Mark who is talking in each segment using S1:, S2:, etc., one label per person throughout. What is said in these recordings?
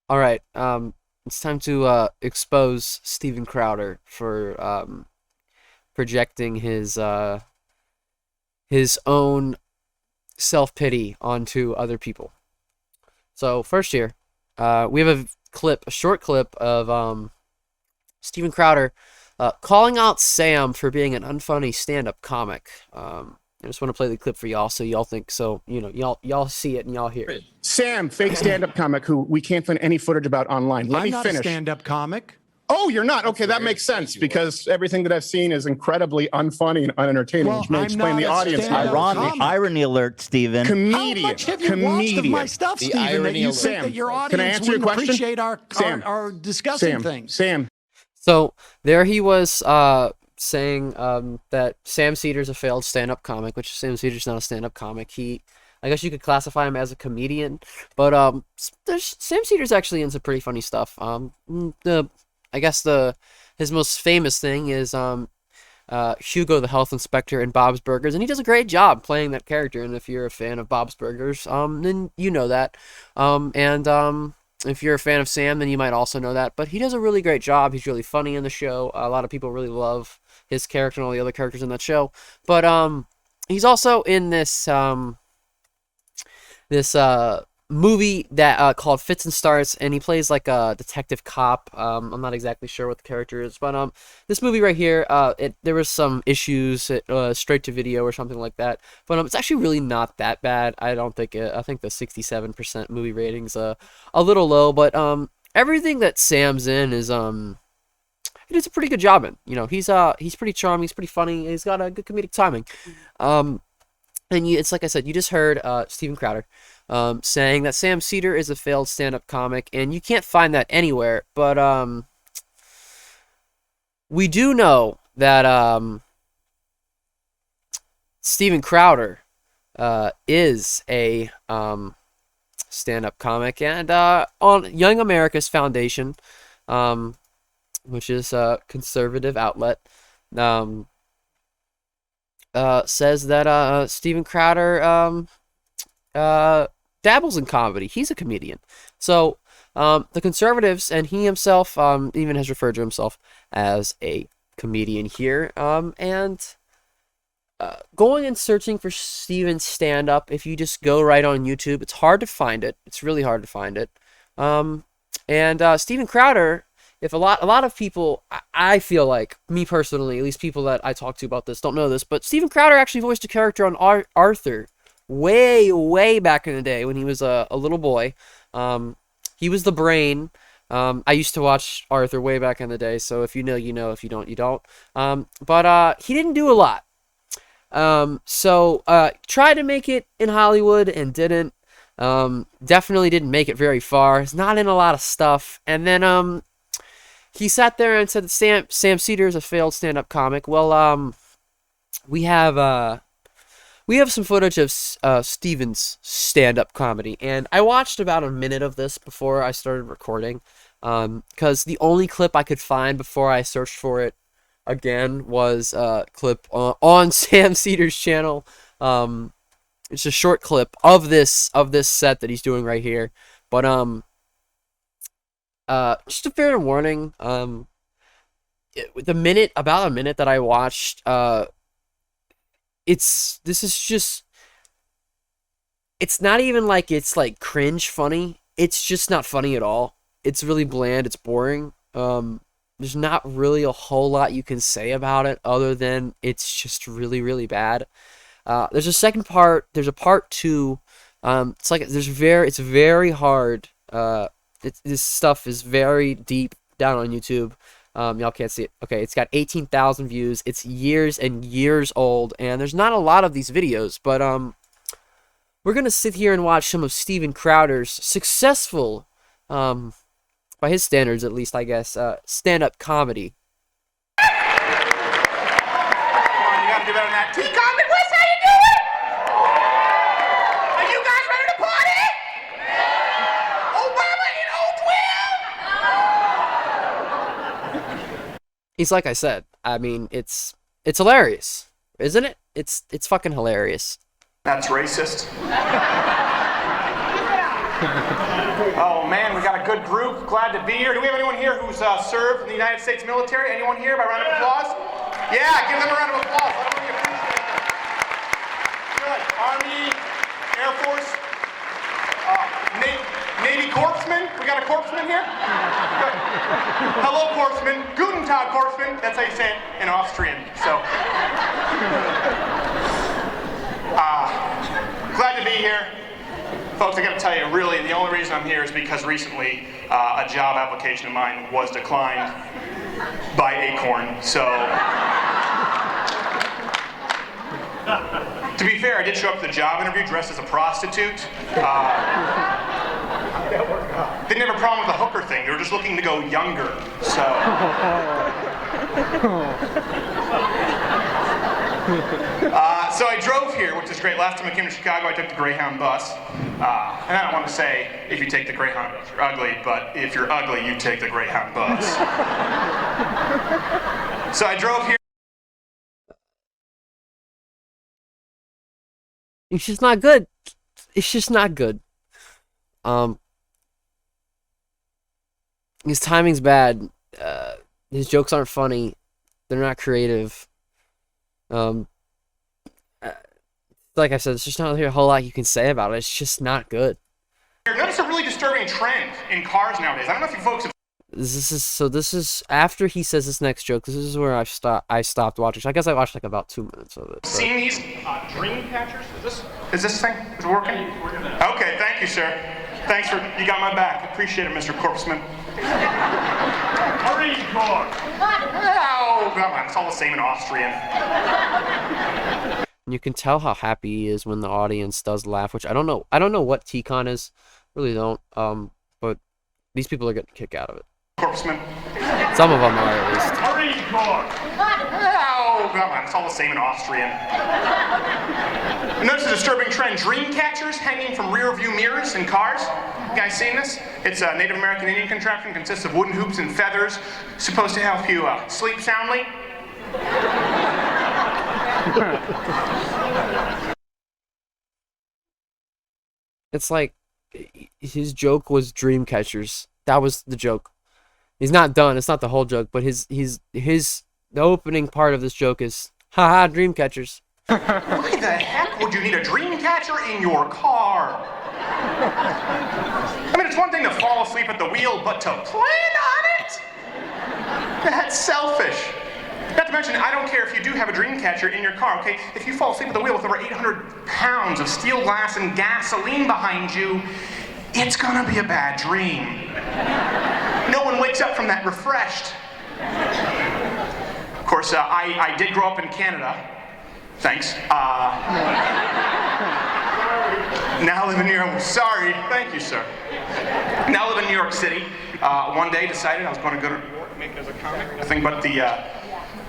S1: All right. It's time to expose Steven Crowder for projecting his own self-pity onto other people. So first here, we have a short clip of Steven Crowder calling out Sam for being an unfunny stand-up comic. I just want to play the clip for y'all, so y'all think so. Y'all see it and y'all hear it.
S2: Sam, fake stand-up comic who we can't find any footage about online. Let me
S3: I'm not
S2: finish.
S3: a stand-up comic.
S2: Oh, you're not? Okay, that makes sense because everything that I've seen is incredibly unfunny and unentertaining,
S3: Well,
S2: which may
S3: I'm
S2: explain
S3: not
S2: the
S3: a
S2: audience.
S3: stand-up comic.
S4: Irony alert, Stephen.
S2: Comedian.
S3: How much have you watched of my stuff,
S5: The
S3: Stephen, that
S5: irony
S3: you
S5: alert.
S3: think that your audience
S2: answer your
S3: wouldn't
S2: question?
S3: appreciate our discussing things?
S2: Sam.
S1: So there he was saying that Sam Cedar's a failed stand-up comic, which Sam Cedar's not a stand-up comic. I guess you could classify him as a comedian, but Sam Cedar's actually in some pretty funny stuff. His most famous thing is Hugo the Health Inspector in Bob's Burgers, and he does a great job playing that character. And if you're a fan of Bob's Burgers, then you know that. If you're a fan of Sam, then you might also know that. But he does a really great job. He's really funny in the show. A lot of people really love his character and all the other characters in that show. But he's also in this movie that called Fits and Starts, and he plays like a detective cop. I'm not exactly sure what the character is, but this movie right here, there was some issues at straight to video or something like that. But it's actually really not that bad. I don't think I think the 67% movie rating's a little low, but everything that Sam's in is he does a pretty good job in. He's pretty charming, he's pretty funny, he's got a good comedic timing. It's like I said, you just heard Steven Crowder saying that Sam Cedar is a failed stand-up comic, and you can't find that anywhere. But we do know that Steven Crowder is a stand-up comic, and on Young America's Foundation, which is a conservative outlet, says that Steven Crowder dabbles in comedy. He's a comedian. So the conservatives, and he himself even has referred to himself as a comedian here. Going and searching for Steven's stand-up, if you just go right on YouTube, it's hard to find it. It's really hard to find it. Steven Crowder, if a lot of people, I feel like, me personally, at least people that I talk to about this don't know this, but Steven Crowder actually voiced a character on Arthur way back in the day when he was a little boy. He was the brain. I used to watch Arthur way back in the day, so if you know, you know. If you don't, you don't. But he didn't do a lot. Tried to make it in Hollywood and didn't. Definitely didn't make it very far. He's not in a lot of stuff. And then he sat there and said that Sam Cedar is a failed stand-up comic. Well, we have some footage of Steven's stand-up comedy, and I watched about a minute of this before I started recording, because the only clip I could find before I searched for it again was a clip on Sam Cedar's channel. It's a short clip of this set that he's doing right here, but just a fair warning. About a minute that I watched, it's not even like it's like cringe funny. It's just not funny at all. It's really bland. It's boring. There's not really a whole lot you can say about it other than it's just really bad. There's a second part. There's a part two. It's very hard. This stuff is very deep down on YouTube. Y'all can't see it. Okay, it's got 18,000 views. It's years and years old, and there's not a lot of these videos, but we're gonna sit here and watch some of Steven Crowder's successful, by his standards at least, I guess, stand-up comedy.
S6: Come on, you gotta do better than that. T-Comic, what's how you doing? Are you guys ready to party? Obama in 012?
S1: He's like I said. I mean, it's hilarious, isn't it? It's fucking hilarious.
S6: That's racist.
S4: Oh man, we got a good group. Glad to be here. Do we have anyone here who's served in the United States military? Anyone here by round of applause? Yeah, give them a round of applause. I don't really appreciate that. Good. Army, Air Force, Navy corpsman. We got a corpsman here? Good. Hello, corpsman. Guten Tag, corpsman. That's how you say it in Austrian. So, glad to be here. Folks, I gotta tell you, really, the only reason I'm here is because recently a job application of mine was declined by Acorn. So, to be fair, I did show up to the job interview dressed as a prostitute. They didn't have a problem with the hooker thing. They were just looking to go younger. So. So I drove here, which is great. Last time I came to Chicago, I took the Greyhound bus. And I don't want to say if you take the Greyhound bus, you're ugly, but if you're ugly, you take the Greyhound bus. So I drove here.
S1: It's just not good. It's just not good. His timing's bad. His jokes aren't funny. They're not creative. Like I said, there's just not a whole lot you can say about it. It's just not good.
S4: Notice a really disturbing trend in cars nowadays. I don't know if you folks have.
S1: This is after he says this next joke. This is where I stopped watching. So I guess I watched like about 2 minutes of it.
S4: Seen these dream catchers? Is this thing? Is it working? Okay, thank you, sir. Thanks for you got my back. Appreciate it, Mr. Corpsman.
S6: Hurry, Corp!
S4: Oh, come on, it's all the same in Austrian.
S1: You can tell how happy he is when the audience does laugh, which I don't know. I don't know what T-Con is. Really don't. But these people are getting a kick out of it.
S4: Corpsman.
S1: Some of them are, at least.
S6: Hurry, Corp!
S4: Oh, come on, it's all the same in Austrian. Notice a disturbing trend. Dream catchers hanging from rear view mirrors in cars. You guys seen this? It's a Native American Indian contraption. Consists of wooden hoops and feathers. Supposed to help you sleep soundly.
S1: It's like his joke was dream catchers. That was the joke. He's not done. It's not the whole joke, but the opening part of this joke is haha dream catchers.
S4: Why the heck would you need a dream catcher in your car? I mean, it's one thing to fall asleep at the wheel, but to plan on it? That's selfish. Not to mention, I don't care if you do have a dream catcher in your car, okay? If you fall asleep at the wheel with over 800 pounds of steel glass and gasoline behind you, it's gonna be a bad dream. No one wakes up from that refreshed. Of course, I did grow up in Canada. Thanks. Now live in New York. Sorry. Thank you, sir. Now live in New York City. One day decided I was going to go to New York, make it as a comic. Nothing but the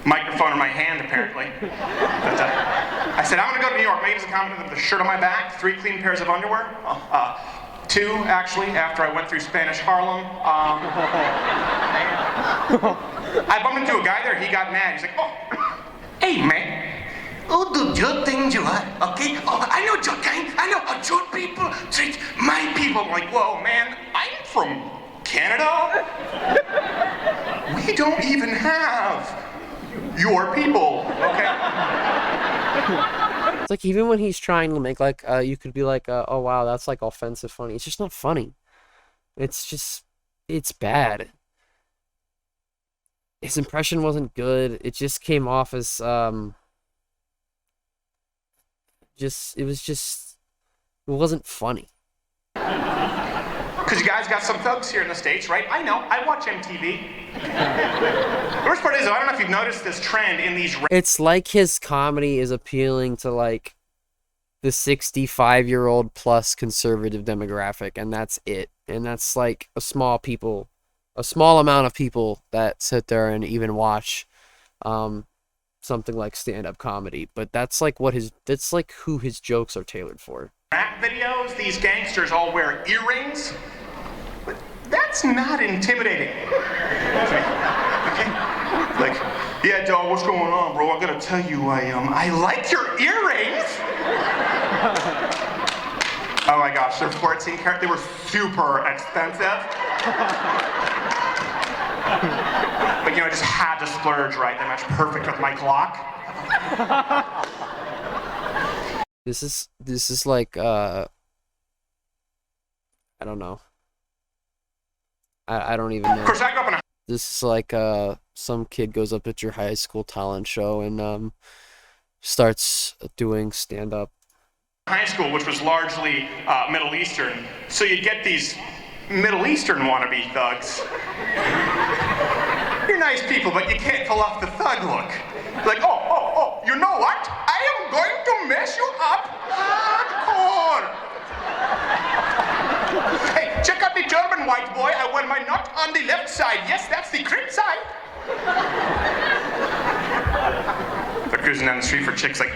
S4: microphone in my hand, apparently. But I said, I'm going to go to New York, make it as a comic with the shirt on my back, 3 clean pairs of underwear. 2, actually, after I went through Spanish Harlem. I bumped into a guy there. He got mad. He's like, oh, hey, man. Oh, do your thing, you are, okay? Oh, I know your kind. I know how your people treat my people. I'm like, whoa, man, I'm from Canada. We don't even have your people, okay?
S1: It's like even when he's trying to make like you could be like oh wow, that's like offensive funny. It's just not funny. It's bad. His impression wasn't good. It just came off as it wasn't funny.
S4: Because you guys got some thugs here in the States, right? I know, I watch MTV. The worst part is, though, I don't know if you've noticed this trend in these...
S1: It's like his comedy is appealing to, like, the 65-year-old plus conservative demographic, and that's it. And that's, like, a small amount of people that sit there and even watch something like stand-up comedy. But that's, like, that's, like, who his jokes are tailored for.
S4: Rap videos, these gangsters all wear earrings. But that's not intimidating. Okay? Like, yeah, dog, what's going on, bro? I gotta tell you, I like your earrings. Oh my gosh, they're 14 karat. They were super expensive. But you know, I just had to splurge, right? They match perfect with my clock.
S1: This is like I don't know. I don't even know.
S4: Of course, I grew up in a
S1: This is like some kid goes up at your high school talent show and starts doing stand-up.
S4: high school, which was largely Middle Eastern. So you'd get these Middle Eastern wannabe thugs. You're nice people, but you can't pull off the thug look. Like, oh, you know what? I am going to mess you up hardcore. Hey, check out the German white boy. I wear my nut on the left side. Yes, that's the crib side. They're cruising down the street for chicks like...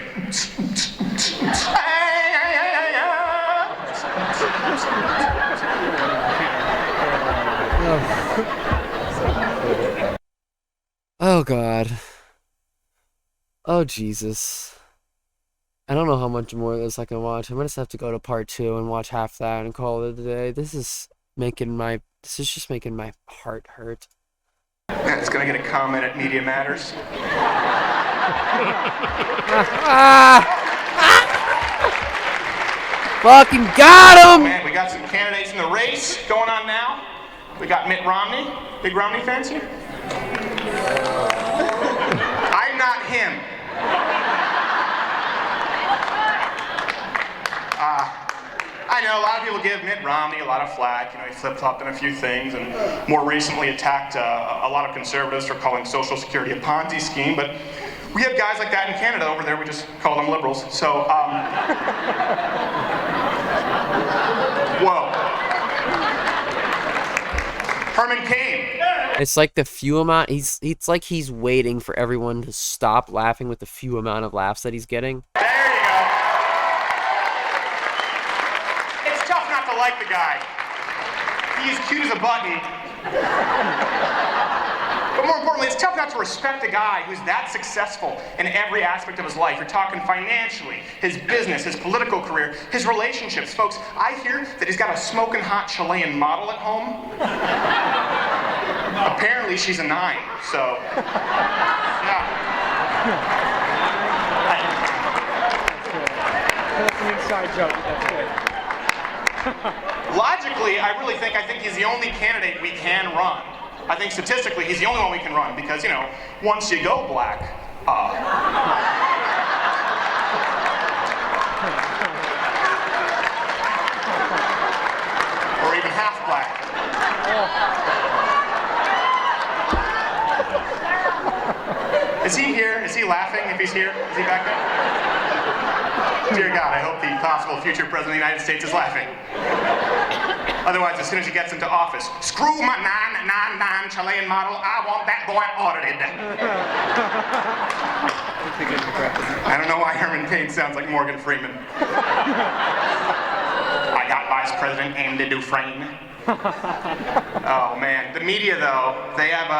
S1: Oh God. Oh Jesus. I don't know how much more of this I can watch. I'm gonna just have to go to part 2 and watch half that and call it a day. This is just making my heart hurt.
S4: Yeah, it's gonna get a comment at Media Matters.
S1: Fucking got him!
S4: Man, we got some candidates in the race going on now. We got Mitt Romney. Big Romney fans here? I'm not him. I know a lot of people give Mitt Romney a lot of flack. You know, he flip-flopped on a few things and more recently attacked a lot of conservatives for calling Social Security a Ponzi scheme, but we have guys like that in Canada over there. We just call them liberals. So, whoa. Herman Cain.
S1: It's like the few amount it's like he's waiting for everyone to stop laughing with the few amount of laughs that he's getting.
S4: There you go. It's tough not to like the guy. He's cute as a button. But more importantly, it's tough not to respect a guy who's that successful in every aspect of his life. You're talking financially, his business, his political career, his relationships. Folks, I hear that he's got a smoking hot Chilean model at home. Apparently she's a 9, so, yeah.
S5: That's an inside joke. That's good.
S4: Logically, I think he's the only candidate we can run. I think statistically, he's the only one we can run because, you know, once you go black, or even half black. Is he here? Is he laughing if he's here? Is he back there? Dear God, I hope the possible future president of the United States is laughing. Otherwise, as soon as he gets into office, screw my 999 Chilean model, I want that boy audited. I don't know why Herman Cain sounds like Morgan Freeman. I got Vice President Andy Dufresne. Oh man, the media though, they have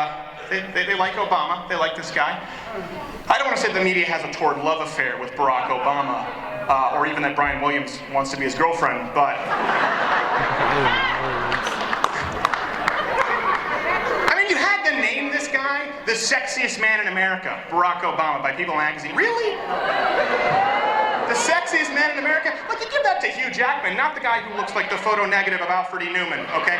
S4: they like Obama, they like this guy. I don't want to say the media has a torrid love affair with Barack Obama, or even that Brian Williams wants to be his girlfriend, but... I mean, you had to name this guy the sexiest man in America, Barack Obama, by People magazine. Really? The sexiest man in America? Like, you give that to Hugh Jackman, not the guy who looks like the photo negative of Alfred E. Newman, okay?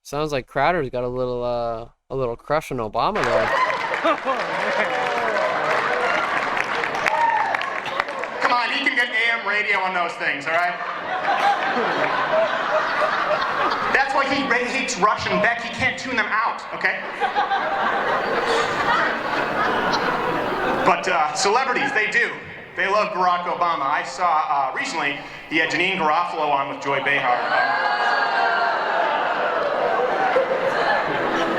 S1: Sounds like Crowder's got a little crush on Obama there.
S4: Come on, he can get AM radio on those things, all right? That's why he hates Rush and Beck. He can't tune them out, okay? But celebrities, they do. They love Barack Obama. I saw recently he had Janine Garofalo on with Joy Behar.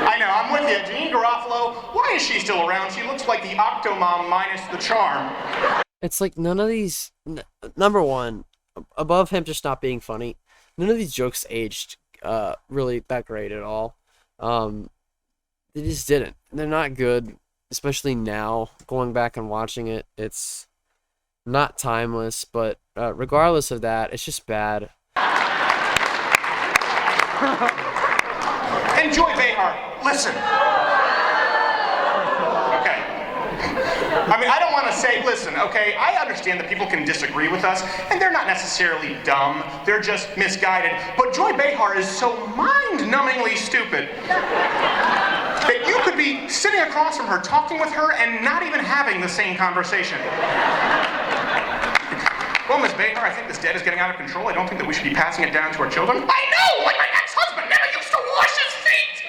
S4: I know, I'm with you. Janine Garofalo, why is she still around? She looks like the Octomom minus the charm.
S1: It's like none of these. Number one, above him just not being funny, none of these jokes aged really that great at all. They just didn't. They're not good, especially now. Going back and watching it, it's not timeless, but regardless of that, it's just bad.
S4: And Joy Behar, listen. Okay. I mean, I don't want to say, listen, okay, I understand that people can disagree with us, and they're not necessarily dumb, they're just misguided, but Joy Behar is so mind-numbingly stupid that you could be sitting across from her, talking with her, and not even having the same conversation. Well, Miss Behar, I think this debt is getting out of control. I don't think that we should be passing it down to our children. I know! Like my ex-husband never used to wash his feet!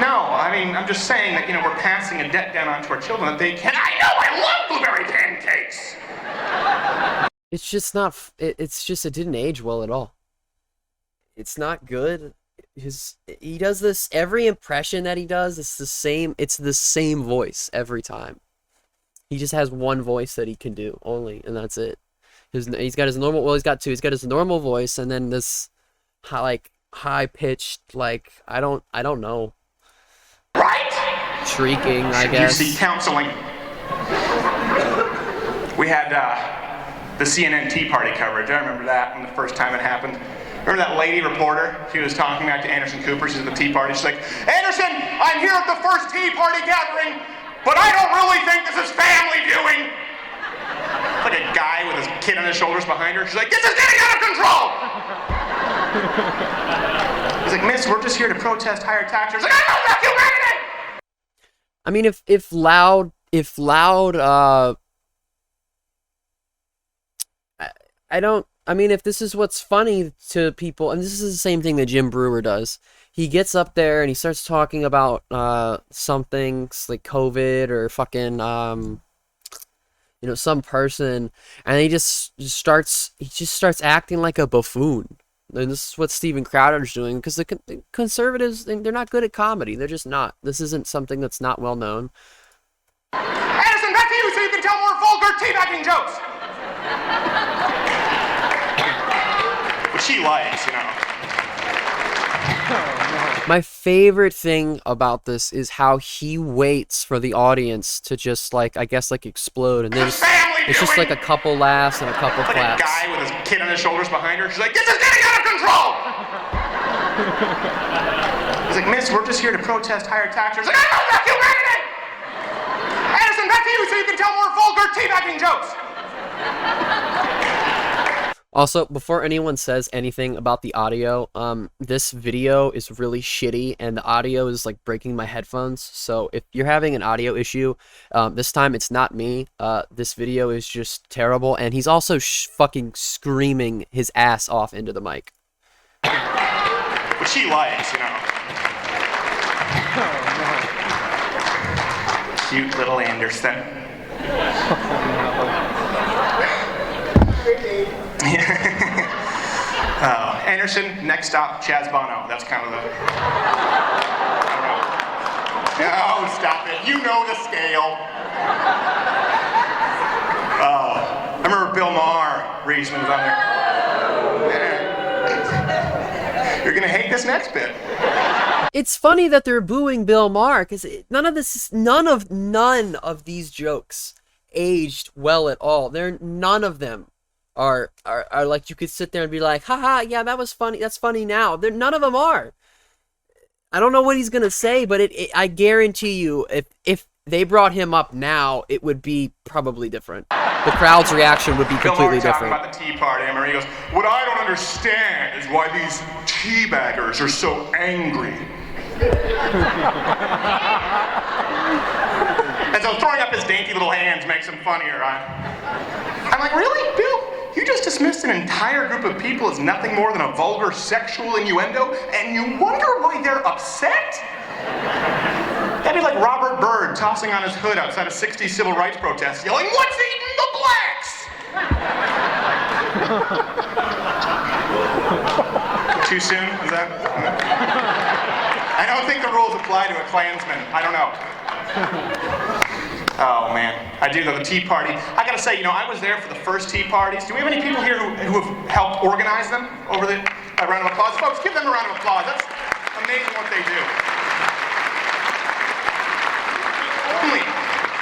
S4: No, I mean, I'm just saying that, we're passing a debt down onto our children that they can. I know! I love blueberry pancakes!
S1: It's just not, it didn't age well at all. It's not good. He does this, every impression that he does, it's the same voice every time. He just has one voice that he can do only, and that's it. He's got his normal, well, he's got two. He's got his normal voice, and then this high pitched, I don't know.
S4: Right?
S1: Shrieking, I guess.
S4: You see counseling. We had the CNN Tea Party coverage. I remember that when the first time it happened. Remember that lady reporter? She was talking back to Anderson Cooper. She's at the Tea Party. She's like, Anderson, I'm here at the first Tea Party gathering, but I don't really think this is family viewing. It's like a guy with his kid on his shoulders behind her. She's like, this is getting out of control. He's like, miss, we're just here to protest higher taxes. Like, I know that, you ready?
S1: I mean, if loud, I mean, if this is what's funny to people, and this is the same thing that Jim Brewer does, he gets up there and he starts talking about something like COVID or fucking some person, and he just starts acting like a buffoon. And this is what Steven Crowder's doing, because the conservatives, they're not good at comedy. They're just not. This isn't something that's not well known.
S4: Addison, back to you so you can tell more vulgar teabagging jokes. Which she likes,
S1: My favorite thing about this is how he waits for the audience to just explode, and then it's just like a couple laughs and a couple
S4: like
S1: claps.
S4: A guy with his kid on his shoulders behind her. She's like, this is getting out of control. He's like, miss, we're just here to protest higher taxes. Like, I know that, you ready? Addison, back to you so you can tell more vulgar teabagging jokes.
S1: Also, before anyone says anything about the audio, this video is really shitty, and the audio is breaking my headphones. So if you're having an audio issue, this time it's not me. This video is just terrible, and he's also fucking screaming his ass off into the mic.
S4: Which she likes, Cute little Anderson. Anderson, next stop, Chaz Bono. That's kind of the... No, stop it. You know the scale. I remember Bill Maher recently was on there. You're going to hate this next bit.
S1: It's funny that they're booing Bill Maher, because none of these jokes aged well at all. None of them are like, you could sit there and be like, haha, yeah, that was funny, that's funny now. None of them are. I don't know what he's gonna say, but I guarantee you, if they brought him up now, it would be probably different. The crowd's reaction would be completely different.
S4: About the Tea Party, and he goes, what I don't understand is why these teabaggers are so angry. And so throwing up his dainty little hands makes him funnier. I'm like, really, Bill? You just dismissed an entire group of people as nothing more than a vulgar sexual innuendo, and you wonder why they're upset? That'd be like Robert Byrd tossing on his hood outside a 60s civil rights protest, yelling, what's eating the blacks? Too soon? Is that? I don't think the rules apply to a Klansman. I don't know. Oh man, I do though, the Tea Party. I gotta say, I was there for the first Tea Parties. Do we have any people here who have helped organize them? Over the a round of applause. Folks, give them a round of applause. That's amazing what they do.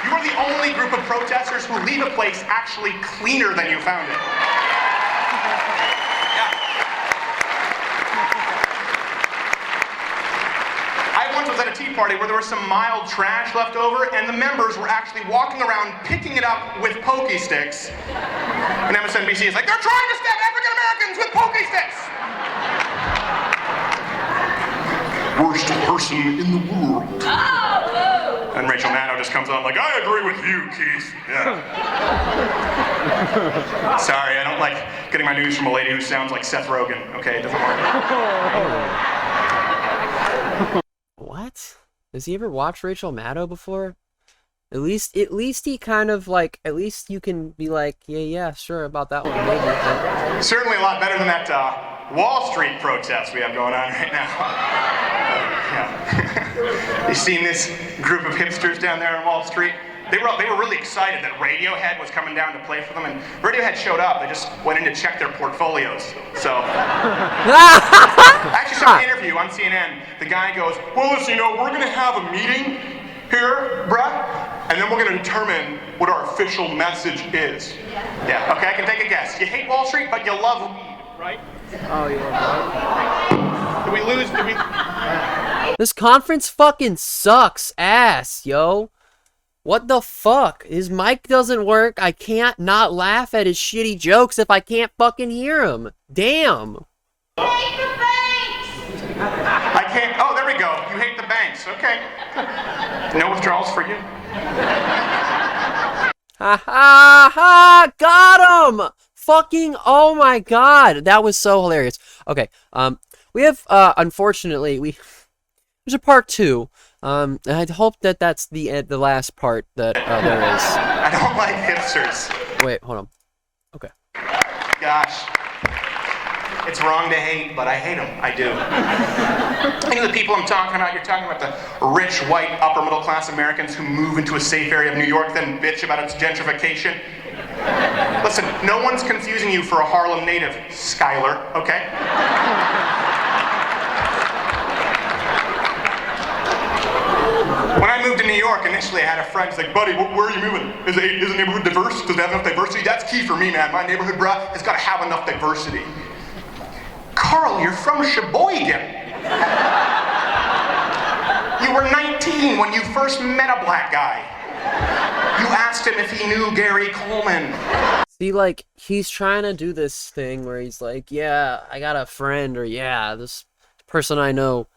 S4: You You are the only group of protesters who leave a place actually cleaner than you found it. I once was at a tea party where there was some mild trash left over, and the members were actually walking around picking it up with pokey sticks. And MSNBC is like, they're trying to stab African Americans with pokey sticks! Worst person in the world. And Rachel Maddow just comes on like, I agree with you, Keith. Yeah. Sorry, I don't like getting my news from a lady who sounds like Seth Rogen. Okay, it doesn't work.
S1: What? Has he ever watched Rachel Maddow before? At least he kind of like, at least you can be like, yeah, sure about that one, maybe. But...
S4: Certainly a lot better than that Wall Street protest we have going on right now. Yeah. You seen this group of hipsters down there on Wall Street? They were really excited that Radiohead was coming down to play for them, and Radiohead showed up. They just went in to check their portfolios. So, I actually saw an interview on CNN. The guy goes, well, listen, we're going to have a meeting here, bruh, and then we're going to determine what our official message is. Yeah, okay, I can take a guess. You hate Wall Street, but you love weed, right?
S5: Oh, yeah.
S4: Did we lose?
S1: This conference fucking sucks ass, yo. What the fuck? His mic doesn't work. I can't not laugh at his shitty jokes if I can't fucking hear him. Damn.
S6: Hate the banks!
S4: I can't. Oh, there we go. You hate the banks. Okay. No withdrawals for you.
S1: Ha ha ha! Got him! Fucking oh my god, that was so hilarious. Okay, we have unfortunately there's a part 2. And I hope that that's the last part that there is.
S4: I don't like hipsters.
S1: Wait, hold on. Okay.
S4: Gosh. It's wrong to hate, but I hate them. I do. Think of the people I'm talking about. You're talking about the rich, white, upper middle class Americans who move into a safe area of New York, then bitch about its gentrification. Listen, no one's confusing you for a Harlem native, Skylar, okay? When I moved to New York, initially I had a friend who's like, buddy, where are you moving? Is the neighborhood diverse? Does it have enough diversity? That's key for me, man. My neighborhood, bruh, has got to have enough diversity. Carl, you're from Sheboygan. You were 19 when you first met a black guy. You asked him if he knew Gary Coleman.
S1: See, like, he's trying to do this thing where he's like, yeah, I got a friend, or yeah, this person I know,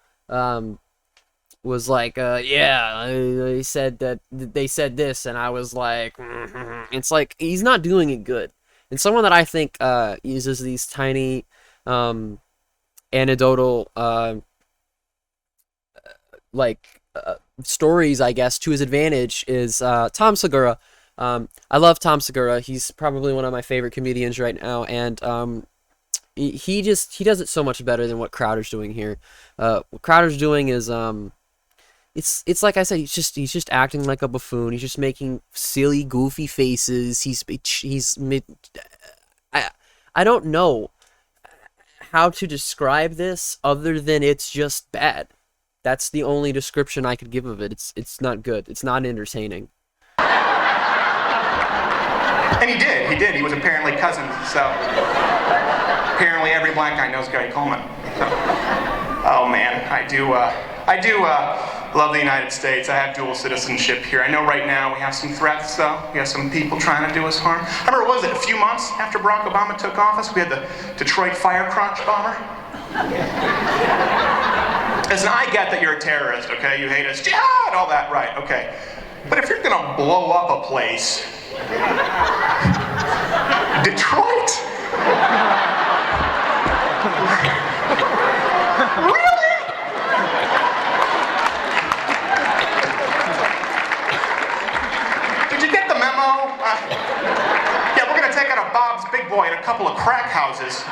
S1: was like, yeah, they said that, they said this, and I was like, It's like, he's not doing it good. And someone that I think, uses these tiny, anecdotal, stories, I guess, to his advantage is Tom Segura. I love Tom Segura. He's probably one of my favorite comedians right now, and he does it so much better than what Crowder's doing here. What Crowder's doing is it's like I said, he's just acting like a buffoon. He's just making silly, goofy faces. I don't know how to describe this other than it's just bad. That's the only description I could give of it. It's not good. It's not entertaining.
S4: And he did. He was apparently cousins, so apparently every black guy knows Gary Coleman. So, oh man, I do love the United States. I have dual citizenship here. I know right now we have some threats, though. We have some people trying to do us harm. I remember, what was it, a few months after Barack Obama took office, we had the Detroit fire crotch bomber? Listen, I get that you're a terrorist, okay? You hate us, jihad, all that, right, okay. But if you're gonna blow up a place, Detroit? Really? Did you get the memo? Yeah, we're gonna take out a Bob's Big Boy and a couple of crack houses.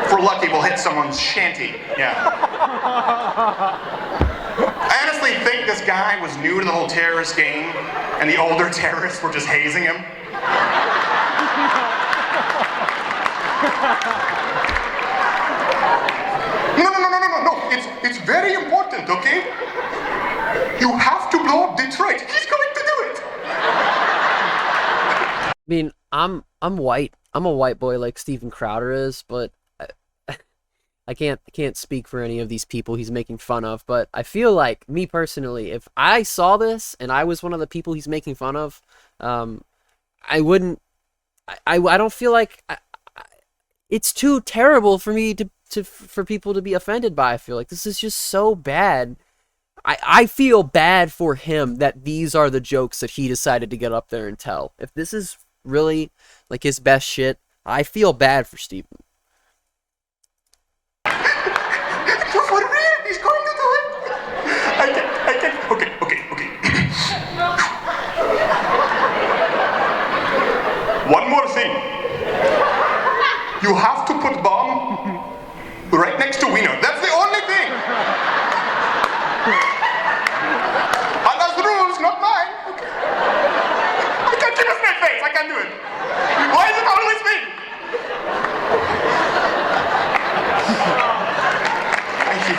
S4: If we're lucky, we'll hit someone's shanty. Yeah. I honestly think this guy was new to the whole terrorist game, and the older terrorists were just hazing him. No. It's very important, okay? You have to blow up Detroit. He's going to do it.
S1: I mean, I'm white. I'm a white boy like Steven Crowder is, but I can't speak for any of these people he's making fun of. But I feel like, me personally, if I saw this and I was one of the people he's making fun of, I wouldn't. I don't feel like it's too terrible for me for people to be offended by. I feel like this is just so bad. I feel bad for him that these are the jokes that he decided to get up there and tell. If this is really like his best shit, I feel bad for Steven.
S4: For real, he's going to do it. I can. Okay. One more thing. You have to put bomb right next to Wiener. That's the only thing. Allah's rules, not mine. Okay. I can't keep a straight face. I can't do it. Why is it always me? Thank you.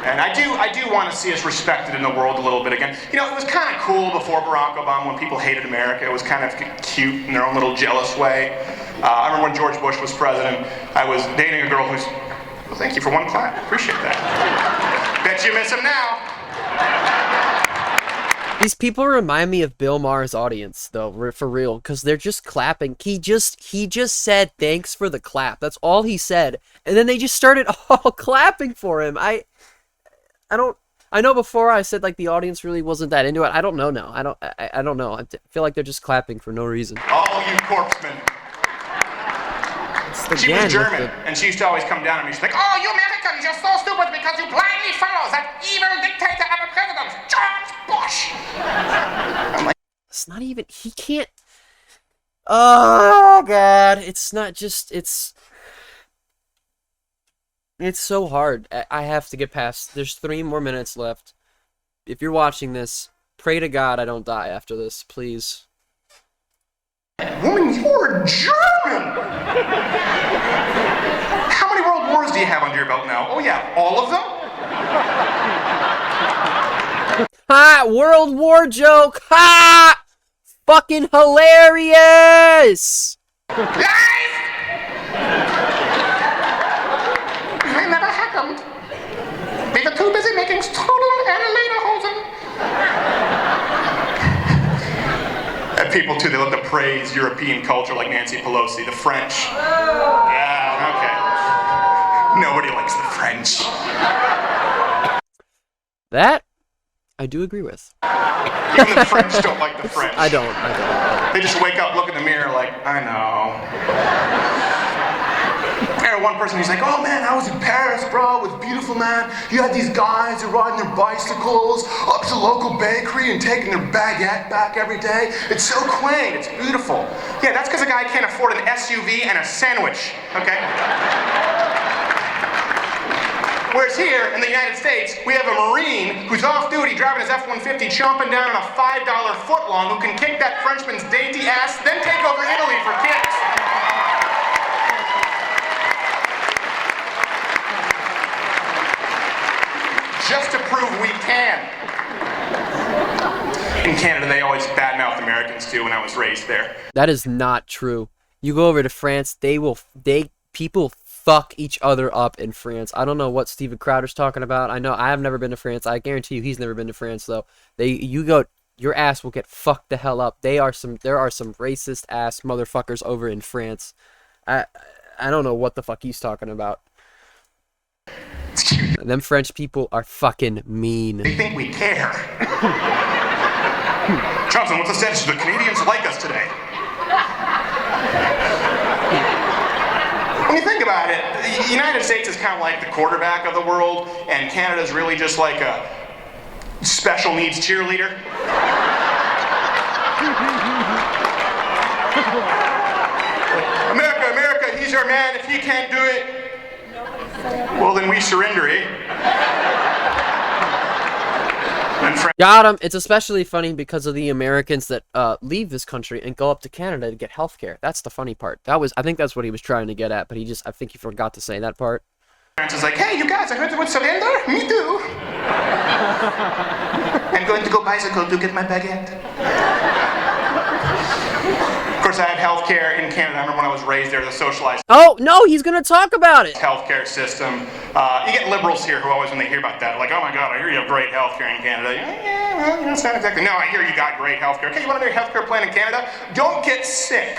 S4: And I do want to see us respected in the world a little bit again. You know, it was kind of cool before Barack Obama when people hated America. It was kind of cute in their own little jealous way. I remember when George Bush was president, I was dating a girl who's, well, thank you for one clap. Appreciate that. Bet you miss him now.
S1: These people remind me of Bill Maher's audience, though, for real, because they're just clapping. He just said thanks for the clap. That's all he said, and then they just started all clapping for him. I know before I said like the audience really wasn't that into it. I don't know now. I don't know. I feel like they're just clapping for no reason.
S4: All you corpsemen. She was German, and she used to always come down and she's like, "Oh, you Americans, you're so stupid because you blindly follow that evil dictator of a president, George Bush." I'm like,
S1: it's not even. He can't. Oh God! It's not just. It's so hard. I have to get past. There's 3 more minutes left. If you're watching this, pray to God I don't die after this, please.
S4: Woman, you're German! How many world wars do you have under your belt now? Oh yeah, all of them?
S1: Ha! World War joke! Ha! Fucking hilarious!
S4: Lies! They never happened. We were too busy making strudel and lederhosen. And people too, they love to praise European culture like Nancy Pelosi, the French. Yeah, okay. Nobody likes the French.
S1: That I do agree with.
S4: Even the French don't like the French.
S1: I don't.
S4: They just wake up, look in the mirror like, I know. I had one person, he's like, "Oh man, I was in Paris, bro. It was beautiful, man. You had these guys who are riding their bicycles up to the local bakery and taking their baguette back every day. It's so quaint. It's beautiful." Yeah, that's because a guy can't afford an SUV and a sandwich, okay? Whereas here in the United States, we have a Marine who's off duty driving his F-150 chomping down on a $5 footlong who can kick that Frenchman's dainty ass, then take over Italy for kicks. Just to prove we can. In Canada, they always badmouth Americans too when I was raised there.
S1: That is not true. You go over to France, people fuck each other up in France. I don't know what Steven Crowder's talking about. I know I have never been to France. I guarantee you he's never been to France though. Your ass will get fucked the hell up. There are some racist ass motherfuckers over in France. I don't know what the fuck he's talking about. Them French people are fucking mean.
S4: They think we care. Johnson, what's the status of the Canadians like us today? When you think about it, the United States is kind of like the quarterback of the world, and Canada is really just like a special needs cheerleader. America, he's our man. If he can't do it, well, then we surrender, eh? And
S1: Got him. It's especially funny because of the Americans that leave this country and go up to Canada to get healthcare. That's the funny part. I think that's what he was trying to get at, but I think he forgot to say that part.
S4: It's like, hey, you guys, I heard the word surrender. Me too. I'm going to go bicycle to get my baguette. Of course, I had healthcare in Canada. I remember when I was raised there, the socialized.
S1: Oh, no, he's going to talk about it.
S4: Healthcare system. You get liberals here who always, when they hear about that, like, oh my God, I hear you have great healthcare in Canada. Yeah, well, it's not exactly. No, I hear you got great healthcare. Okay, you want to know your healthcare plan in Canada? Don't get sick.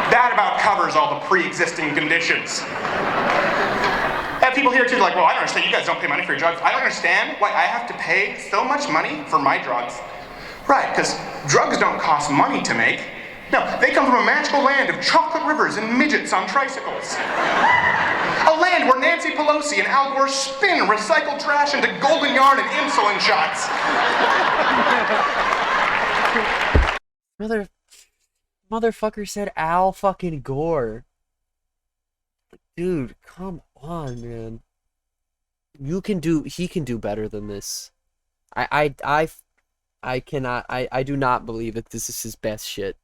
S4: That about covers all the pre-existing conditions. I have people here too, like, well, I don't understand. You guys don't pay money for your drugs. I don't understand why I have to pay so much money for my drugs. Right, because drugs don't cost money to make. No, they come from a magical land of chocolate rivers and midgets on tricycles. A land where Nancy Pelosi and Al Gore spin recycled trash into golden yarn and insulin shots.
S1: Motherfucker said Al fucking Gore. Dude, come on, man. He can do better than this. I do not believe that this is his best shit.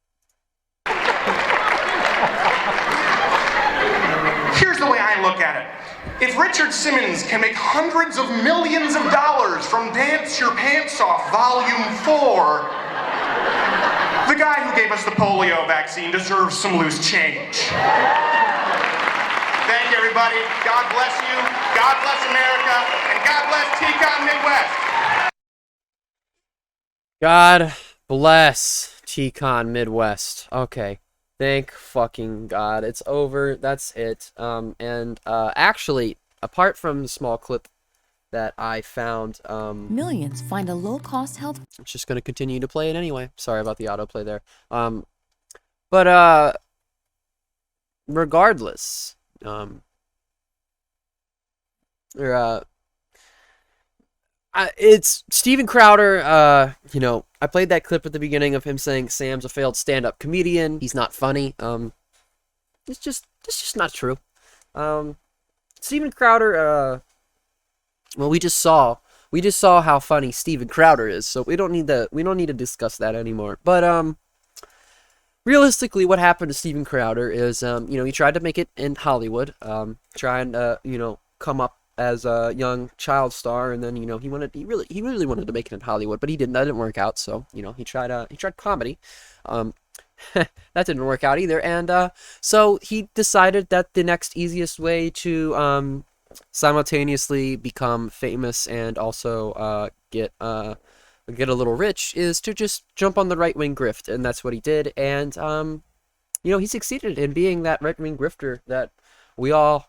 S4: Here's the way I look at it. If Richard Simmons can make hundreds of millions of dollars from Dance Your Pants Off Volume 4, the guy who gave us the polio vaccine deserves some loose change. Thank you, everybody. God bless you. God bless America. And God bless TCON Midwest.
S1: God bless TCON Midwest. Okay. Thank fucking God. It's over. That's it. Actually, apart from the small clip that I found,
S7: millions find a low-cost health.
S1: I'm just going to continue to play it anyway. Sorry about the autoplay there. But regardless, it's Steven Crowder. You know, I played that clip at the beginning of him saying Sam's a failed stand-up comedian. He's not funny. It's just not true. Steven Crowder. Well, we just saw how funny Steven Crowder is, so we don't need to discuss that anymore. But realistically, what happened to Steven Crowder is, he tried to make it in Hollywood, trying to, come up as a young child star, and then, he really wanted to make it in Hollywood, but he didn't. That didn't work out. So, he tried comedy. That didn't work out either, and so he decided that the next easiest way to simultaneously become famous and also get a little rich is to just jump on the right-wing grift, and that's what he did. And he succeeded in being that right-wing grifter that we all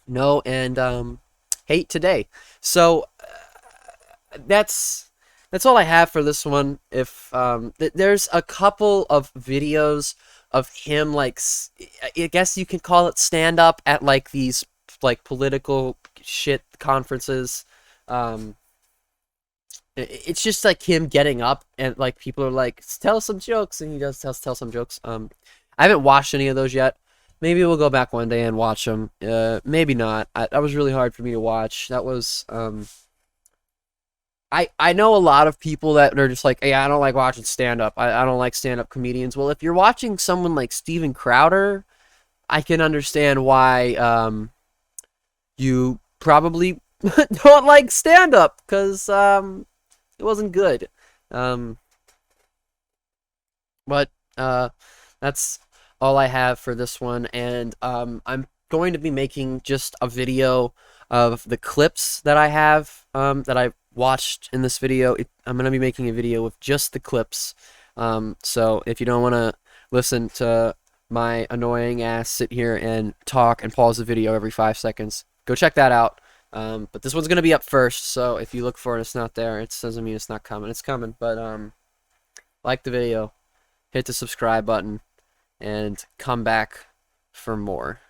S1: know and hate today. So that's all I have for this one. If there's a couple of videos of him, like, I guess you can call it stand-up at like these like political shit conferences. It's just like him getting up and like people are like, tell some jokes, and he does tell some jokes. I haven't watched any of those yet. Maybe we'll go back one day and watch them. Maybe not. That was really hard for me to watch. That was I know a lot of people that are just like, hey, I don't like watching stand-up. I don't like stand-up comedians. Well, if you're watching someone like Steven Crowder, I can understand why you probably don't like stand-up, because it wasn't good. But that's all I have for this one, and I'm going to be making just a video of the clips that I have that I watched in this video. I'm going to be making a video with just the clips, so if you don't want to listen to my annoying ass sit here and talk and pause the video every 5 seconds, go check that out. But this one's going to be up first, so if you look for it, it's not there, it doesn't mean it's not coming. It's coming. But like the video, hit the subscribe button, and come back for more.